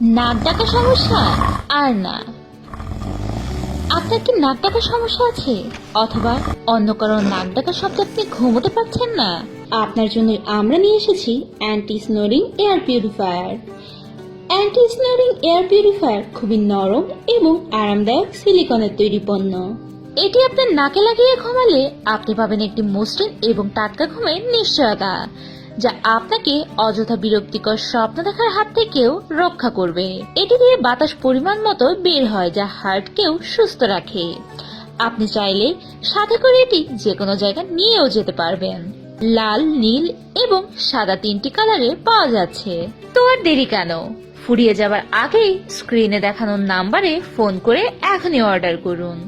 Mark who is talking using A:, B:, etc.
A: নাক ডাকা সমস্যা? আর না। আপনার কি নাক ডাকার সমস্যা আছে, অথবা অন্য কারো নাক ডাকার শব্দে আপনি ঘুমোতে পারছেন না?
B: আপনার জন্য আমরা নিয়ে এসেছি anti snoring air purifier. Anti snoring air purifier খুবই নরম এবং আরামদায়ক সিলিকনের তৈরি পণ্য।
A: এটি আপনার নাকে লাগিয়ে ঘুমালে আপনি পাবেন একটি মসৃণ এবং টাটকা ঘুমের নিশ্চয়তা, যা আপনাকে অযথা বিরক্তিকর স্বপ্ন দেখার হাত থেকেও রক্ষা করবে। এটি দিয়ে বাতাস পরিমাণ মতো বের হয়, যা হার্টকেও সুস্থ রাখে। আপনি চাইলে সাথে করে এটি যে কোনো জায়গায় নিয়েও যেতে পারবেন। লাল, নীল এবং সাদা 3টি কালারে পাওয়া যাচ্ছে। তো আর দেরি কেন, ফুরিয়ে যাবার আগেই স্ক্রিনে দেখানো নাম্বারে ফোন করে এখনই অর্ডার করুন।